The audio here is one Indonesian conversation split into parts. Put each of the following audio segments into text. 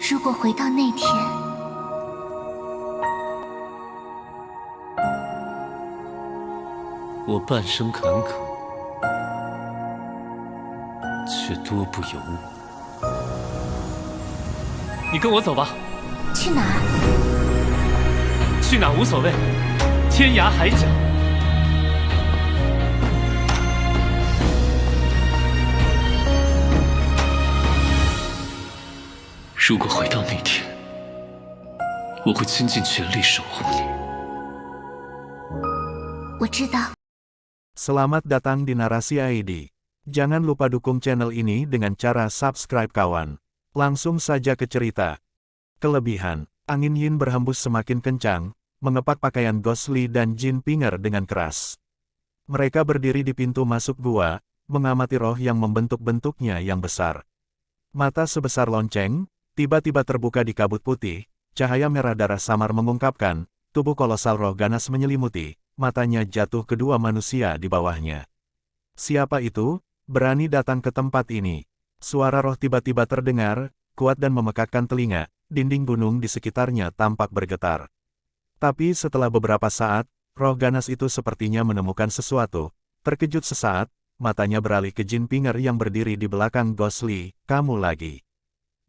如果回到那天， 我半生坎坷，却多不由我。你跟我走吧，去哪儿？去哪儿无所谓，天涯海角。如果回到那天，我会倾尽全力守护你。我知道。 Selamat datang di Narasi ID. Jangan lupa dukung channel ini dengan cara subscribe kawan. Langsung saja ke cerita. Kelebihan, angin yin berhembus semakin kencang, mengepak pakaian Gosli dan Jin Pinger dengan keras. Mereka berdiri di pintu masuk gua, mengamati roh yang membentuk bentuknya yang besar. Mata sebesar lonceng, tiba-tiba terbuka di kabut putih, cahaya merah darah samar mengungkapkan, tubuh kolosal roh ganas menyelimuti. Matanya jatuh kedua manusia di bawahnya. Siapa itu? Berani datang ke tempat ini. Suara roh tiba-tiba terdengar, kuat dan memekakkan telinga, dinding gunung di sekitarnya tampak bergetar. Tapi setelah beberapa saat, roh ganas itu sepertinya menemukan sesuatu. Terkejut sesaat, matanya beralih ke Jin Pinger yang berdiri di belakang Gosli. Kamu lagi.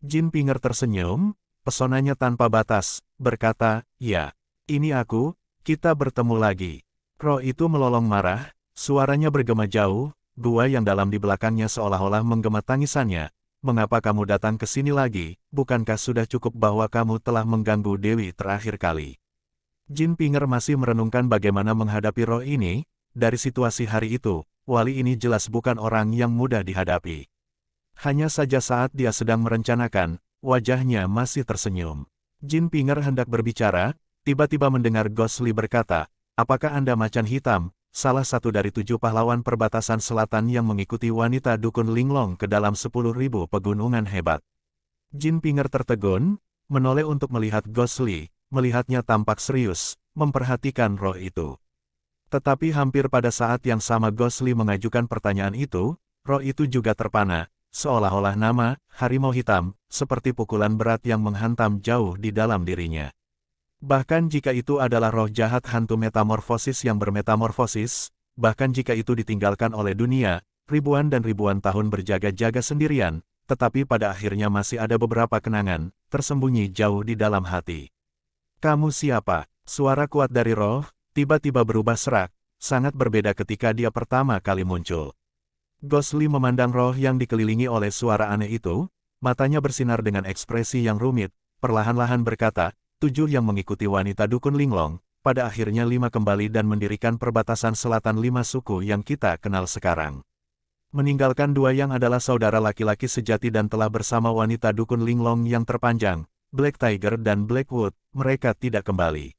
Jin Pinger tersenyum, pesonanya tanpa batas, berkata, ya, ini aku. Kita bertemu lagi. Roh itu melolong marah, suaranya bergema jauh, gua yang dalam di belakangnya seolah-olah menggema tangisannya. Mengapa kamu datang ke sini lagi? Bukankah sudah cukup bahwa kamu telah mengganggu Dewi terakhir kali? Jin Pinger masih merenungkan bagaimana menghadapi roh ini. Dari situasi hari itu, wali ini jelas bukan orang yang mudah dihadapi. Hanya saja saat dia sedang merencanakan, wajahnya masih tersenyum. Jin Pinger hendak berbicara, tiba-tiba mendengar Gosli berkata, apakah Anda macan hitam, salah satu dari 7 pahlawan perbatasan selatan yang mengikuti wanita dukun Linglong ke dalam 10.000 pegunungan hebat? Jin Pinger tertegun, menoleh untuk melihat Gosli, melihatnya tampak serius, memperhatikan roh itu. Tetapi hampir pada saat yang sama Gosli mengajukan pertanyaan itu, roh itu juga terpana, seolah-olah nama, harimau hitam, seperti pukulan berat yang menghantam jauh di dalam dirinya. Bahkan jika itu adalah roh jahat hantu metamorfosis yang bermetamorfosis, bahkan jika itu ditinggalkan oleh dunia, ribuan dan ribuan tahun berjaga-jaga sendirian, tetapi pada akhirnya masih ada beberapa kenangan, tersembunyi jauh di dalam hati. Kamu siapa? Suara kuat dari roh, tiba-tiba berubah serak, sangat berbeda ketika dia pertama kali muncul. Gosli memandang roh yang dikelilingi oleh suara aneh itu, matanya bersinar dengan ekspresi yang rumit, perlahan-lahan berkata, 7 yang mengikuti wanita dukun Linglong, pada akhirnya 5 kembali dan mendirikan perbatasan selatan 5 suku yang kita kenal sekarang. Meninggalkan 2 yang adalah saudara laki-laki sejati dan telah bersama wanita dukun Linglong yang terpanjang, Black Tiger dan Blackwood, mereka tidak kembali.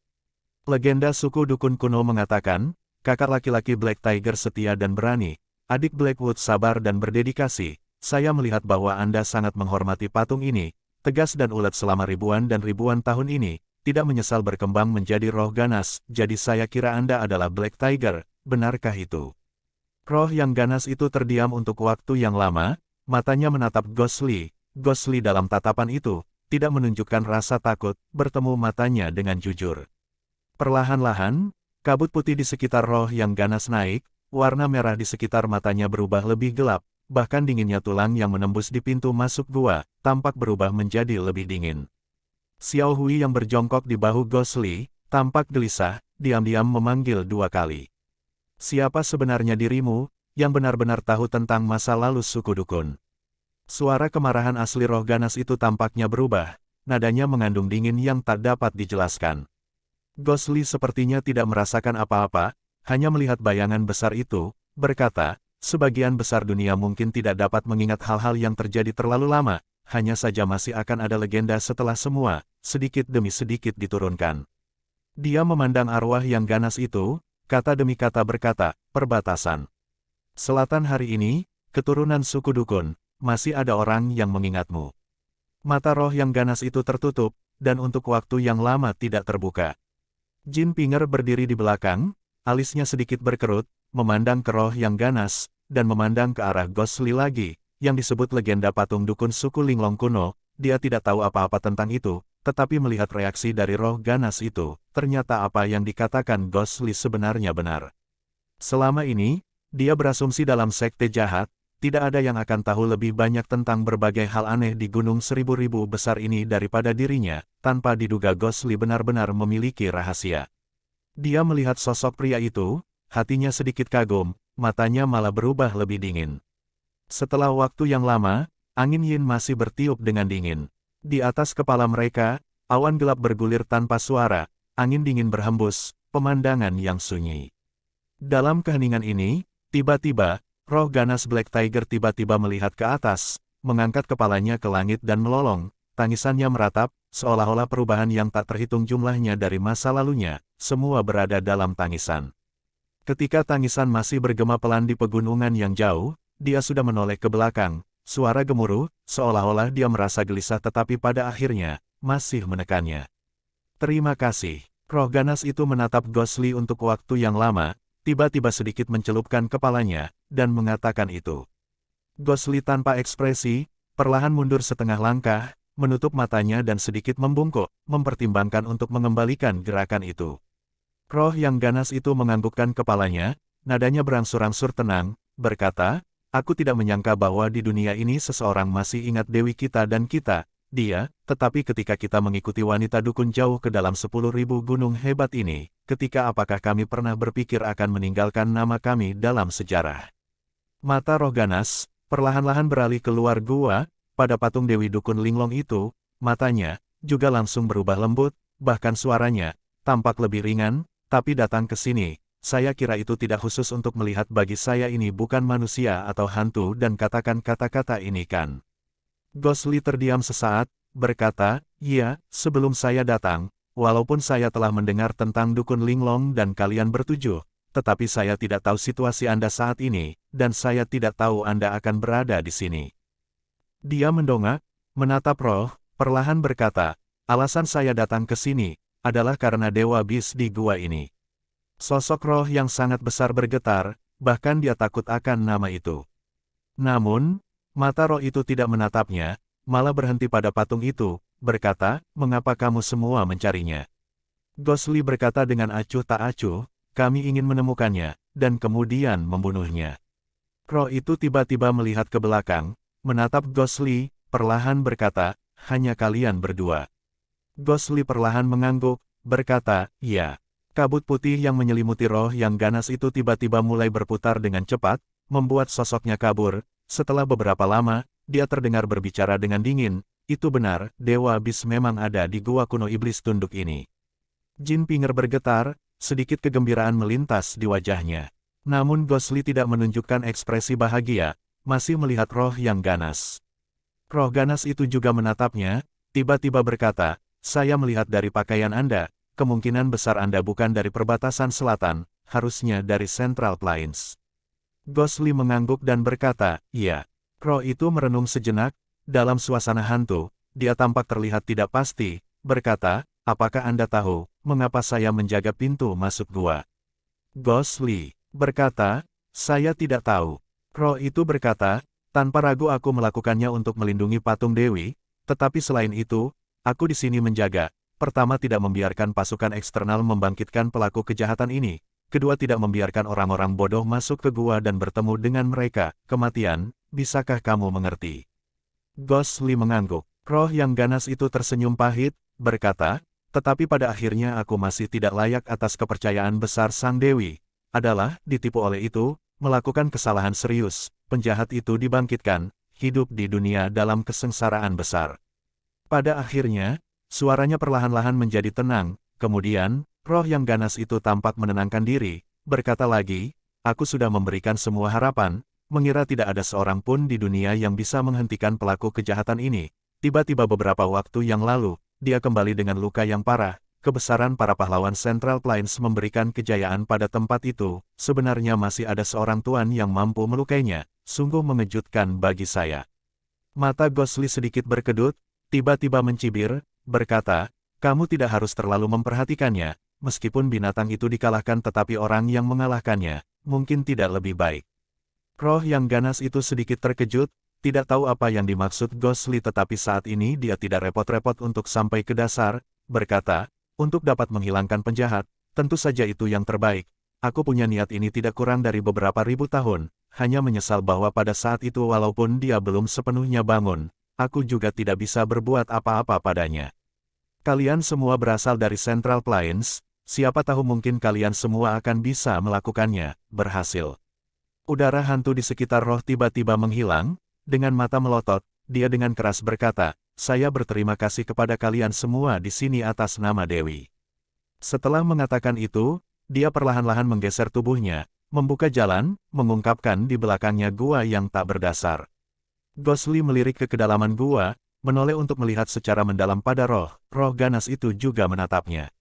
Legenda suku dukun kuno mengatakan, kakak laki-laki Black Tiger setia dan berani, adik Blackwood sabar dan berdedikasi. Saya melihat bahwa Anda sangat menghormati patung ini, tegas dan ulet selama ribuan dan ribuan tahun ini, tidak menyesal berkembang menjadi roh ganas, jadi saya kira Anda adalah Black Tiger, benarkah itu? Roh yang ganas itu terdiam untuk waktu yang lama, matanya menatap Gosli. Gosli dalam tatapan itu, tidak menunjukkan rasa takut, bertemu matanya dengan jujur. Perlahan-lahan, kabut putih di sekitar roh yang ganas naik, warna merah di sekitar matanya berubah lebih gelap, bahkan dinginnya tulang yang menembus di pintu masuk gua, tampak berubah menjadi lebih dingin. Xiao Hui yang berjongkok di bahu Gosli, tampak gelisah, diam-diam memanggil 2 kali. Siapa sebenarnya dirimu, yang benar-benar tahu tentang masa lalu suku dukun? Suara kemarahan asli roh ganas itu tampaknya berubah, nadanya mengandung dingin yang tak dapat dijelaskan. Gosli sepertinya tidak merasakan apa-apa, hanya melihat bayangan besar itu, berkata, sebagian besar dunia mungkin tidak dapat mengingat hal-hal yang terjadi terlalu lama, hanya saja masih akan ada legenda setelah semua, sedikit demi sedikit diturunkan. Dia memandang arwah yang ganas itu, kata demi kata berkata, perbatasan selatan hari ini, keturunan suku dukun, masih ada orang yang mengingatmu. Mata roh yang ganas itu tertutup, dan untuk waktu yang lama tidak terbuka. Jin Pinger berdiri di belakang, alisnya sedikit berkerut, memandang ke roh yang ganas, dan memandang ke arah Gosli lagi, yang disebut legenda patung dukun suku Linglong kuno, dia tidak tahu apa-apa tentang itu, tetapi melihat reaksi dari roh ganas itu, ternyata apa yang dikatakan Ghostly sebenarnya benar. Selama ini, dia berasumsi dalam sekte jahat, tidak ada yang akan tahu lebih banyak tentang berbagai hal aneh di Gunung Seribu-Ribu besar ini daripada dirinya, tanpa diduga Ghostly benar-benar memiliki rahasia. Dia melihat sosok pria itu, hatinya sedikit kagum, matanya malah berubah lebih dingin. Setelah waktu yang lama, angin yin masih bertiup dengan dingin. Di atas kepala mereka, awan gelap bergulir tanpa suara, angin dingin berhembus, pemandangan yang sunyi. Dalam keheningan ini, tiba-tiba, roh ganas Black Tiger tiba-tiba melihat ke atas, mengangkat kepalanya ke langit dan melolong, tangisannya meratap, seolah-olah perubahan yang tak terhitung jumlahnya dari masa lalunya, semua berada dalam tangisan. Ketika tangisan masih bergema pelan di pegunungan yang jauh, dia sudah menoleh ke belakang, suara gemuruh, seolah-olah dia merasa gelisah tetapi pada akhirnya, masih menekannya. Terima kasih. Roh ganas itu menatap Ghostly untuk waktu yang lama, tiba-tiba sedikit mencelupkan kepalanya, dan mengatakan itu. Ghostly tanpa ekspresi, perlahan mundur setengah langkah, menutup matanya dan sedikit membungkuk, mempertimbangkan untuk mengembalikan gerakan itu. Roh yang ganas itu menganggukkan kepalanya, nadanya berangsur-angsur tenang, berkata, aku tidak menyangka bahwa di dunia ini seseorang masih ingat dewi kita dan kita, dia, tetapi ketika kita mengikuti wanita dukun jauh ke dalam 10.000 gunung hebat ini, ketika apakah kami pernah berpikir akan meninggalkan nama kami dalam sejarah? Mata roh ganas, perlahan-lahan beralih keluar gua, pada patung Dewi Dukun Linglong itu, matanya, juga langsung berubah lembut, bahkan suaranya, tampak lebih ringan, tapi datang ke sini, saya kira itu tidak khusus untuk melihat bagi saya ini bukan manusia atau hantu dan katakan kata-kata ini kan. Ghostly terdiam sesaat, berkata, iya, sebelum saya datang, walaupun saya telah mendengar tentang Dukun Linglong dan kalian bertujuh, tetapi saya tidak tahu situasi Anda saat ini, dan saya tidak tahu Anda akan berada di sini. Dia mendongak, menatap roh, perlahan berkata, alasan saya datang ke sini, adalah karena Dewa Bis di gua ini. Sosok roh yang sangat besar bergetar, bahkan dia takut akan nama itu. Namun, mata roh itu tidak menatapnya, malah berhenti pada patung itu, berkata, mengapa kamu semua mencarinya? Ghostly berkata dengan acuh tak acuh, kami ingin menemukannya, dan kemudian membunuhnya. Roh itu tiba-tiba melihat ke belakang, menatap Ghostly, perlahan berkata, hanya kalian berdua. Ghostly perlahan mengangguk, berkata, iya. Kabut putih yang menyelimuti roh yang ganas itu tiba-tiba mulai berputar dengan cepat, membuat sosoknya kabur. Setelah beberapa lama, dia terdengar berbicara dengan dingin, itu benar, Dewa Bis memang ada di gua kuno iblis tunduk ini. Jin Pinger bergetar, sedikit kegembiraan melintas di wajahnya. Namun Ghostly tidak menunjukkan ekspresi bahagia, masih melihat roh yang ganas. Roh ganas itu juga menatapnya, tiba-tiba berkata, saya melihat dari pakaian Anda, kemungkinan besar Anda bukan dari perbatasan selatan, harusnya dari Central Plains. Ghostly mengangguk dan berkata, iya. Roh itu merenung sejenak, dalam suasana hantu, dia tampak terlihat tidak pasti, berkata, apakah Anda tahu, mengapa saya menjaga pintu masuk gua? Ghostly berkata, saya tidak tahu. Roh itu berkata, tanpa ragu aku melakukannya untuk melindungi patung Dewi, tetapi selain itu, aku di sini menjaga. Pertama, tidak membiarkan pasukan eksternal membangkitkan pelaku kejahatan ini. Kedua, tidak membiarkan orang-orang bodoh masuk ke gua dan bertemu dengan mereka. Kematian, bisakah kamu mengerti? Ghostly mengangguk. Roh yang ganas itu tersenyum pahit, berkata, tetapi pada akhirnya aku masih tidak layak atas kepercayaan besar Sang Dewi. Adalah, ditipu oleh itu, melakukan kesalahan serius. Penjahat itu dibangkitkan, hidup di dunia dalam kesengsaraan besar. Pada akhirnya, suaranya perlahan-lahan menjadi tenang, kemudian, roh yang ganas itu tampak menenangkan diri, berkata lagi, aku sudah memberikan semua harapan, mengira tidak ada seorang pun di dunia yang bisa menghentikan pelaku kejahatan ini. Tiba-tiba beberapa waktu yang lalu, dia kembali dengan luka yang parah, kebesaran para pahlawan Central Plains memberikan kejayaan pada tempat itu, sebenarnya masih ada seorang tuan yang mampu melukainya, sungguh mengejutkan bagi saya. Mata Ghostly sedikit berkedut, tiba-tiba mencibir, berkata, kamu tidak harus terlalu memperhatikannya, meskipun binatang itu dikalahkan tetapi orang yang mengalahkannya, mungkin tidak lebih baik. Roh yang ganas itu sedikit terkejut, tidak tahu apa yang dimaksud Ghostly, tetapi saat ini dia tidak repot-repot untuk sampai ke dasar, berkata, untuk dapat menghilangkan penjahat, tentu saja itu yang terbaik. Aku punya niat ini tidak kurang dari beberapa ribu tahun, hanya menyesal bahwa pada saat itu walaupun dia belum sepenuhnya bangun, aku juga tidak bisa berbuat apa-apa padanya. Kalian semua berasal dari Central Plains, siapa tahu mungkin kalian semua akan bisa melakukannya, berhasil. Udara hantu di sekitar roh tiba-tiba menghilang, dengan mata melotot, dia dengan keras berkata, saya berterima kasih kepada kalian semua di sini atas nama Dewi. Setelah mengatakan itu, dia perlahan-lahan menggeser tubuhnya, membuka jalan, mengungkapkan di belakangnya gua yang tak berdasar. Ghostly melirik ke kedalaman gua, menoleh untuk melihat secara mendalam pada roh ganas itu juga menatapnya.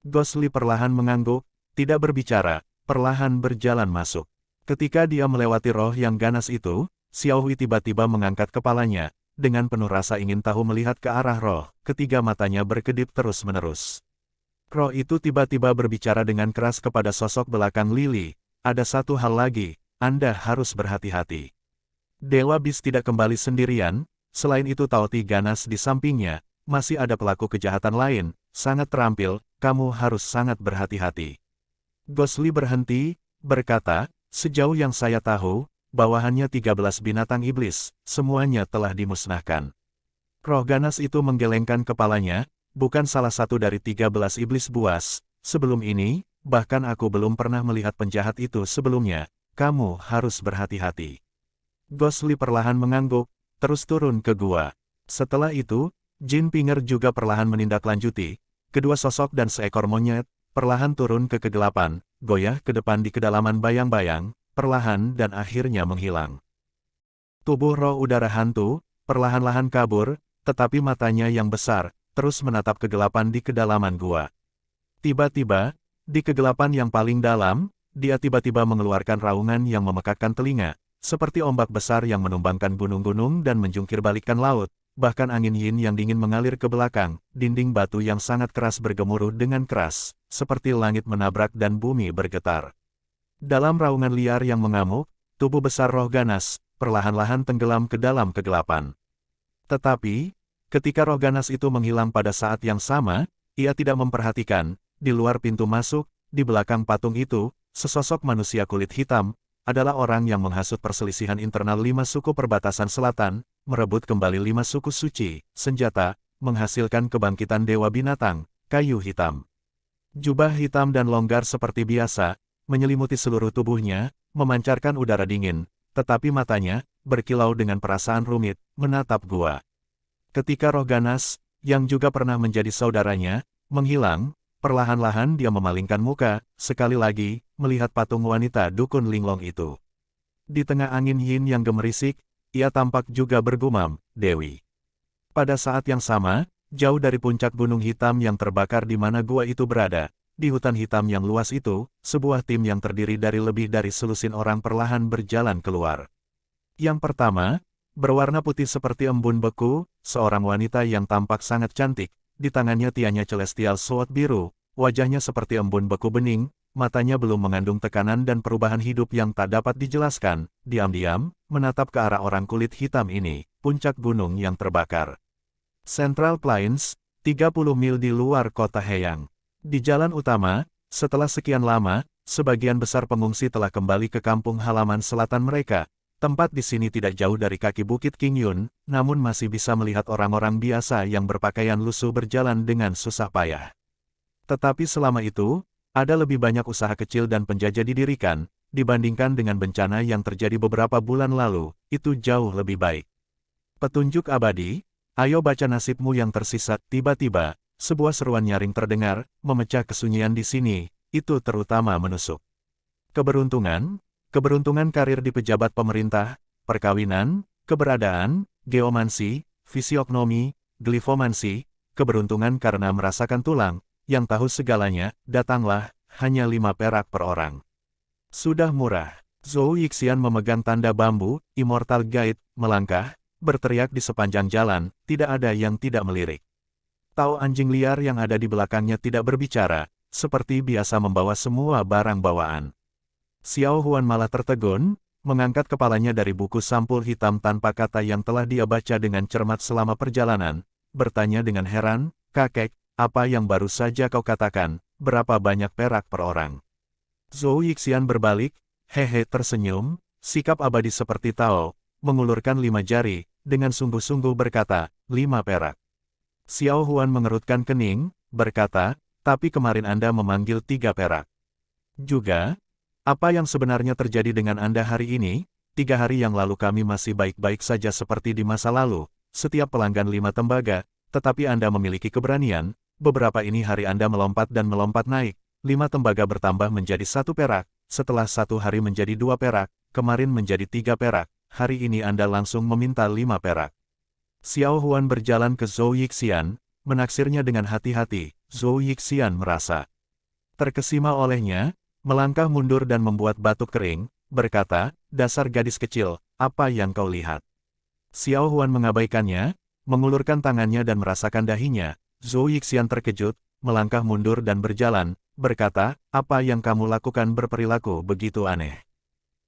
Ghostly perlahan mengangguk, tidak berbicara, perlahan berjalan masuk. Ketika dia melewati roh yang ganas itu, Xiao Hui tiba-tiba mengangkat kepalanya, dengan penuh rasa ingin tahu melihat ke arah roh, ketiga matanya berkedip terus-menerus. Roh itu tiba-tiba berbicara dengan keras kepada sosok belakang Lily, ada satu hal lagi, Anda harus berhati-hati. Dewa Bis tidak kembali sendirian, selain itu Taoti ganas di sampingnya, masih ada pelaku kejahatan lain, sangat terampil, kamu harus sangat berhati-hati. Ghostly berhenti, berkata, sejauh yang saya tahu, bawahannya 13 binatang iblis, semuanya telah dimusnahkan. Roh ganas itu menggelengkan kepalanya, bukan salah satu dari 13 iblis buas, sebelum ini, bahkan aku belum pernah melihat penjahat itu sebelumnya, kamu harus berhati-hati. Ghostly perlahan mengangguk, terus turun ke gua. Setelah itu, Jin Pinger juga perlahan menindaklanjuti, kedua sosok dan seekor monyet, perlahan turun ke kegelapan, goyah ke depan di kedalaman bayang-bayang, perlahan dan akhirnya menghilang. Tubuh roh udara hantu, perlahan-lahan kabur, tetapi matanya yang besar, terus menatap kegelapan di kedalaman gua. Tiba-tiba, di kegelapan yang paling dalam, dia tiba-tiba mengeluarkan raungan yang memekakkan telinga, seperti ombak besar yang menumbangkan gunung-gunung dan menjungkir balikkan laut, bahkan angin yin yang dingin mengalir ke belakang, dinding batu yang sangat keras bergemuruh dengan keras, seperti langit menabrak dan bumi bergetar. Dalam raungan liar yang mengamuk, tubuh besar roh ganas, perlahan-lahan tenggelam ke dalam kegelapan. Tetapi, ketika roh ganas itu menghilang pada saat yang sama, ia tidak memperhatikan, di luar pintu masuk, di belakang patung itu, sesosok manusia kulit hitam, adalah orang yang menghasut perselisihan internal 5 suku perbatasan selatan, merebut kembali 5 suku suci, senjata, menghasilkan kebangkitan dewa binatang, kayu hitam. Jubah hitam dan longgar seperti biasa, menyelimuti seluruh tubuhnya, memancarkan udara dingin, tetapi matanya, berkilau dengan perasaan rumit, menatap gua. Ketika roh ganas, yang juga pernah menjadi saudaranya, menghilang, perlahan-lahan dia memalingkan muka, sekali lagi, melihat patung wanita dukun linglong itu. Di tengah angin yin yang gemerisik, ia tampak juga bergumam, Dewi. Pada saat yang sama, jauh dari puncak gunung hitam yang terbakar di mana gua itu berada, di hutan hitam yang luas itu, sebuah tim yang terdiri dari lebih dari selusin orang perlahan berjalan keluar. Yang pertama, berwarna putih seperti embun beku, seorang wanita yang tampak sangat cantik, di tangannya tiannya celestial sword biru, wajahnya seperti embun beku bening, matanya belum mengandung tekanan dan perubahan hidup yang tak dapat dijelaskan, diam-diam, menatap ke arah orang kulit hitam ini, puncak gunung yang terbakar. Central Plains, 30 mil di luar kota Heyang. Di jalan utama, setelah sekian lama, sebagian besar pengungsi telah kembali ke kampung halaman selatan mereka. Tempat di sini tidak jauh dari kaki bukit King Yun, namun masih bisa melihat orang-orang biasa yang berpakaian lusuh berjalan dengan susah payah. Tetapi selama itu, ada lebih banyak usaha kecil dan penjajah didirikan, dibandingkan dengan bencana yang terjadi beberapa bulan lalu, itu jauh lebih baik. Petunjuk abadi, ayo baca nasibmu yang tersisa. Tiba-tiba, sebuah seruan nyaring terdengar, memecah kesunyian di sini, itu terutama menusuk. Keberuntungan karir di pejabat pemerintah, perkawinan, keberadaan, geomansi, fisiognomi, glifomansi, keberuntungan karena merasakan tulang, yang tahu segalanya, datanglah, hanya 5 perak per orang. Sudah murah. Zhou Yixian memegang tanda bambu, Immortal Guide, melangkah, berteriak di sepanjang jalan, tidak ada yang tidak melirik. Tahu anjing liar yang ada di belakangnya tidak berbicara, seperti biasa membawa semua barang bawaan. Xiao Huan malah tertegun, mengangkat kepalanya dari buku sampul hitam tanpa kata yang telah dia baca dengan cermat selama perjalanan, bertanya dengan heran, "Kakek, apa yang baru saja kau katakan, berapa banyak perak per orang?" Zhou Yixian berbalik, hehe tersenyum, sikap abadi seperti Tao, mengulurkan 5 jari, dengan sungguh-sungguh berkata, 5 perak. Xiao Huan mengerutkan kening, berkata, "Tapi kemarin Anda memanggil 3 perak. Juga, apa yang sebenarnya terjadi dengan Anda hari ini? 3 hari yang lalu kami masih baik-baik saja seperti di masa lalu, setiap pelanggan 5 tembaga, tetapi Anda memiliki keberanian, beberapa ini hari Anda melompat dan melompat naik, 5 tembaga bertambah menjadi 1 perak, setelah 1 hari menjadi 2 perak, kemarin menjadi 3 perak, hari ini Anda langsung meminta 5 perak." Xiao Huan berjalan ke Zhou Yixian, menaksirnya dengan hati-hati. Zhou Yixian merasa terkesima olehnya, melangkah mundur dan membuat batuk kering, berkata, "Dasar gadis kecil, apa yang kau lihat?" Xiao Huan mengabaikannya, mengulurkan tangannya dan merasakan dahinya. Zhou Yixian terkejut, melangkah mundur dan berjalan, berkata, "Apa yang kamu lakukan berperilaku begitu aneh?"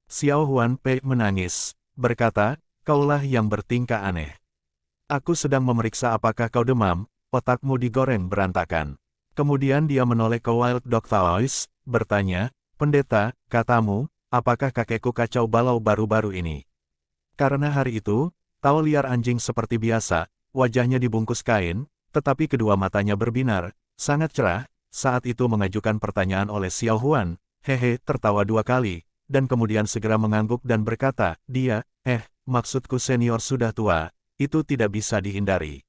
Xiao Huan menangis, berkata, "Kaulah yang bertingkah aneh. Aku sedang memeriksa apakah kau demam, otakmu digoreng berantakan." Kemudian dia menoleh ke Wild Dog Taoist, bertanya, "Pendeta, katamu, apakah kakekku kacau balau baru-baru ini?" Karena hari itu, Tao liar anjing seperti biasa, wajahnya dibungkus kain, tetapi kedua matanya berbinar, sangat cerah, saat itu mengajukan pertanyaan oleh Xiao Huan, hehe tertawa 2 kali, dan kemudian segera mengangguk dan berkata, maksudku senior sudah tua, itu tidak bisa dihindari."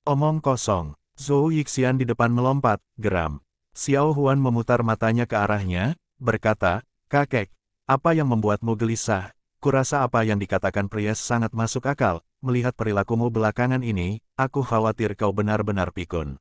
Omong kosong. Zhou Yixian di depan melompat, geram. Xiao Huan memutar matanya ke arahnya, berkata, "Kakek, apa yang membuatmu gelisah? Kurasa apa yang dikatakan Priest sangat masuk akal, melihat perilakumu belakangan ini, aku khawatir kau benar-benar pikun."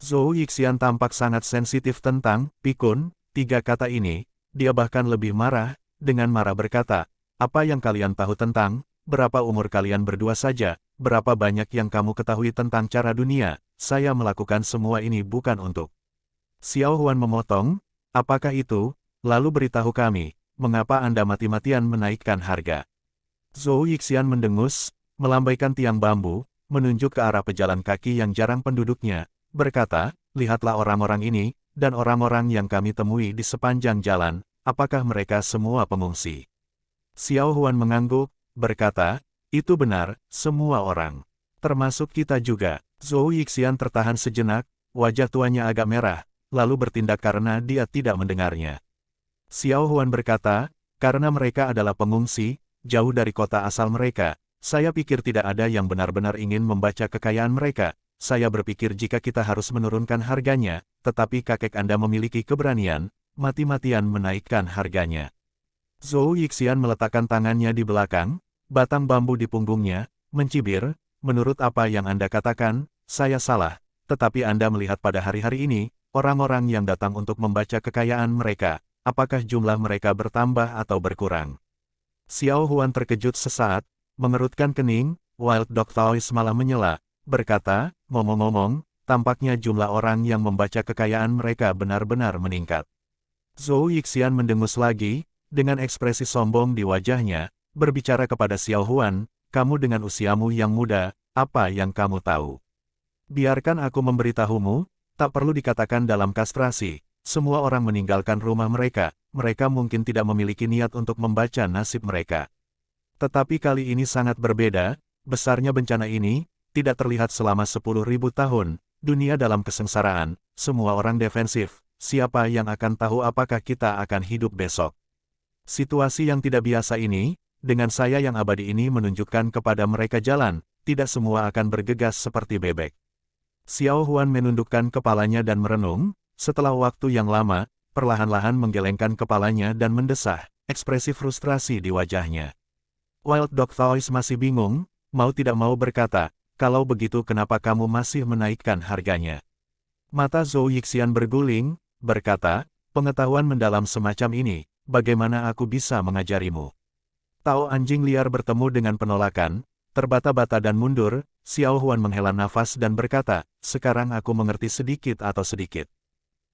Zhou Yixian tampak sangat sensitif tentang pikun, 3 kata ini, dia bahkan lebih marah, dengan marah berkata, "Apa yang kalian tahu tentang, berapa umur kalian berdua saja, berapa banyak yang kamu ketahui tentang cara dunia, saya melakukan semua ini bukan untuk." Xiao Huan memotong, "Apakah itu? Lalu beritahu kami, mengapa Anda mati-matian menaikkan harga?" Zhou Yixian mendengus, melambaikan tiang bambu, menunjuk ke arah pejalan kaki yang jarang penduduknya, berkata, "Lihatlah orang-orang ini, dan orang-orang yang kami temui di sepanjang jalan, apakah mereka semua pengungsi?" Xiao Huan mengangguk, berkata, "Itu benar, semua orang. Termasuk kita juga." Zhou Yixian tertahan sejenak, wajah tuanya agak merah, lalu bertindak karena dia tidak mendengarnya. Xiao Huan berkata, "Karena mereka adalah pengungsi, jauh dari kota asal mereka, saya pikir tidak ada yang benar-benar ingin membaca kekayaan mereka. Saya berpikir jika kita harus menurunkan harganya, tetapi kakek Anda memiliki keberanian, mati-matian menaikkan harganya." Zhou Yixian meletakkan tangannya di belakang, batang bambu di punggungnya, mencibir, "Menurut apa yang Anda katakan, saya salah, tetapi Anda melihat pada hari-hari ini, orang-orang yang datang untuk membaca kekayaan mereka, apakah jumlah mereka bertambah atau berkurang?" Xiao Huan terkejut sesaat, mengerutkan kening, Wild Dog Taoist malah menyela, berkata, "Ngomong-ngomong, tampaknya jumlah orang yang membaca kekayaan mereka benar-benar meningkat." Zhou Yixian mendengus lagi, dengan ekspresi sombong di wajahnya, berbicara kepada Xiao Huan, "Kamu dengan usiamu yang muda, apa yang kamu tahu? Biarkan aku memberitahumu, tak perlu dikatakan dalam kastrasi, semua orang meninggalkan rumah mereka, mereka mungkin tidak memiliki niat untuk membaca nasib mereka. Tetapi kali ini sangat berbeda, besarnya bencana ini, tidak terlihat selama 10.000 tahun, dunia dalam kesengsaraan, semua orang defensif, siapa yang akan tahu apakah kita akan hidup besok? Situasi yang tidak biasa ini, dengan saya yang abadi ini menunjukkan kepada mereka jalan, tidak semua akan bergegas seperti bebek." Xiao Huan menundukkan kepalanya dan merenung, setelah waktu yang lama, perlahan-lahan menggelengkan kepalanya dan mendesah, ekspresi frustrasi di wajahnya. Wild Dog Taoist masih bingung, mau tidak mau berkata, "Kalau begitu kenapa kamu masih menaikkan harganya?" Mata Zhou Yixian berguling, berkata, "Pengetahuan mendalam semacam ini, bagaimana aku bisa mengajarimu?" Tao anjing liar bertemu dengan penolakan, terbata-bata dan mundur, Xiao Huan menghela nafas dan berkata, "Sekarang aku mengerti sedikit atau sedikit."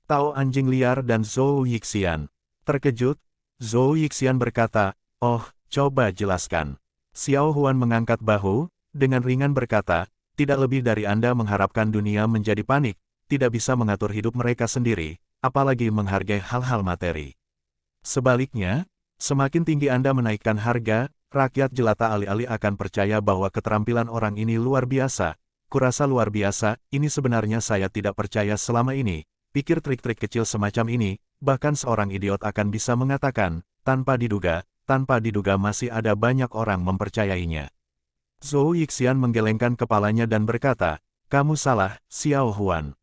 Tao anjing liar dan Zhou Yixian terkejut, Zhou Yixian berkata, "Oh, coba jelaskan. Xiao Huan mengangkat bahu, dengan ringan berkata, tidak lebih dari Anda mengharapkan dunia menjadi panik, tidak bisa mengatur hidup mereka sendiri, apalagi menghargai hal-hal materi. Sebaliknya, semakin tinggi Anda menaikkan harga, rakyat jelata alih-alih akan percaya bahwa keterampilan orang ini luar biasa. Kurasa luar biasa, ini sebenarnya saya tidak percaya selama ini. Pikir trik-trik kecil semacam ini, bahkan seorang idiot akan bisa mengatakan, tanpa diduga masih ada banyak orang mempercayainya. Zhou Yixian menggelengkan kepalanya dan berkata, kamu salah, Xiao Huan.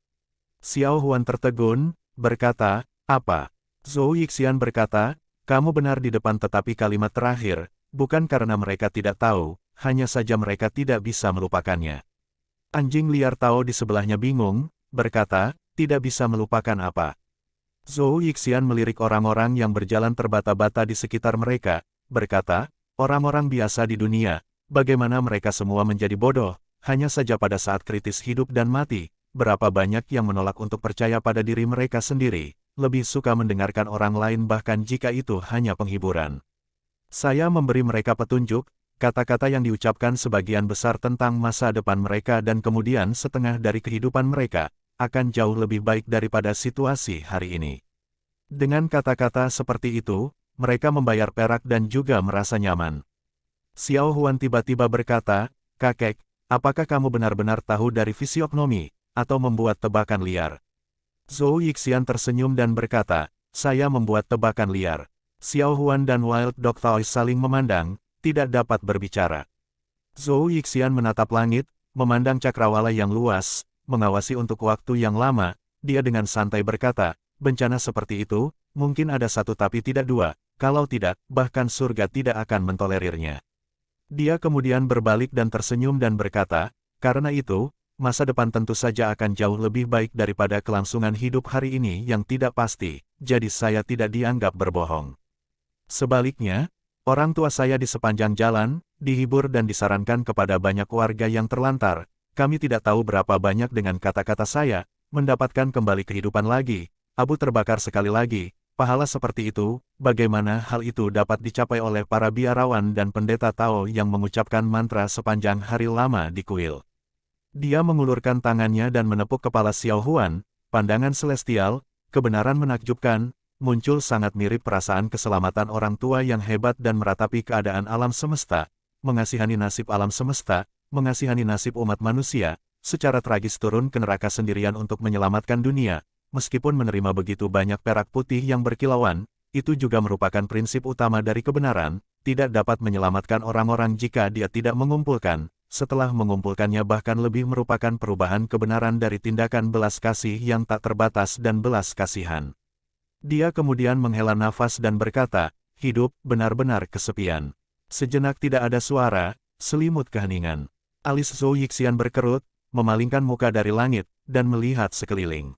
Xiao Huan tertegun, berkata, apa? Zhou Yixian berkata, kamu benar di depan tetapi kalimat terakhir, bukan karena mereka tidak tahu, hanya saja mereka tidak bisa melupakannya. Anjing liar Tao di sebelahnya bingung, berkata, tidak bisa melupakan apa. Zhou Yixian melirik orang-orang yang berjalan terbata-bata di sekitar mereka, berkata, orang-orang biasa di dunia, bagaimana mereka semua menjadi bodoh, hanya saja pada saat kritis hidup dan mati, berapa banyak yang menolak untuk percaya pada diri mereka sendiri, lebih suka mendengarkan orang lain bahkan jika itu hanya penghiburan. Saya memberi mereka petunjuk, kata-kata yang diucapkan sebagian besar tentang masa depan mereka dan kemudian setengah dari kehidupan mereka, akan jauh lebih baik daripada situasi hari ini. Dengan kata-kata seperti itu, mereka membayar perak dan juga merasa nyaman. Xiao Huan tiba-tiba berkata, kakek, apakah kamu benar-benar tahu dari fisiognomi, atau membuat tebakan liar? Zhou Yixian tersenyum dan berkata, saya membuat tebakan liar. Xiao Huan dan Wild Dog Tao saling memandang, tidak dapat berbicara. Zhou Yixian menatap langit, memandang cakrawala yang luas, mengawasi untuk waktu yang lama, dia dengan santai berkata, bencana seperti itu, mungkin ada satu tapi tidak dua, kalau tidak, bahkan surga tidak akan mentolerirnya. Dia kemudian berbalik dan tersenyum dan berkata, karena itu, masa depan tentu saja akan jauh lebih baik daripada kelangsungan hidup hari ini yang tidak pasti, jadi saya tidak dianggap berbohong. Sebaliknya, orang tua saya di sepanjang jalan, dihibur dan disarankan kepada banyak warga yang terlantar, kami tidak tahu berapa banyak dengan kata-kata saya, mendapatkan kembali kehidupan lagi, abu terbakar sekali lagi, pahala seperti itu, bagaimana hal itu dapat dicapai oleh para biarawan dan pendeta Tao yang mengucapkan mantra sepanjang hari lama di kuil. Dia mengulurkan tangannya dan menepuk kepala Xiao Huan, pandangan celestial, kebenaran menakjubkan, muncul sangat mirip perasaan keselamatan orang tua yang hebat dan meratapi keadaan alam semesta, mengasihani nasib alam semesta, mengasihani nasib umat manusia, secara tragis turun ke neraka sendirian untuk menyelamatkan dunia, meskipun menerima begitu banyak perak putih yang berkilauan, itu juga merupakan prinsip utama dari kebenaran, tidak dapat menyelamatkan orang-orang jika dia tidak mengumpulkan, setelah mengumpulkannya bahkan lebih merupakan perubahan kebenaran dari tindakan belas kasih yang tak terbatas dan belas kasihan. Dia kemudian menghela nafas dan berkata, hidup benar-benar kesepian. Sejenak tidak ada suara, selimut keheningan. Alis Zhou Yixian berkerut, memalingkan muka dari langit, dan melihat sekeliling.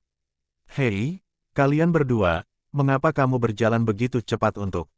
Hei, kalian berdua, mengapa kamu berjalan begitu cepat untuk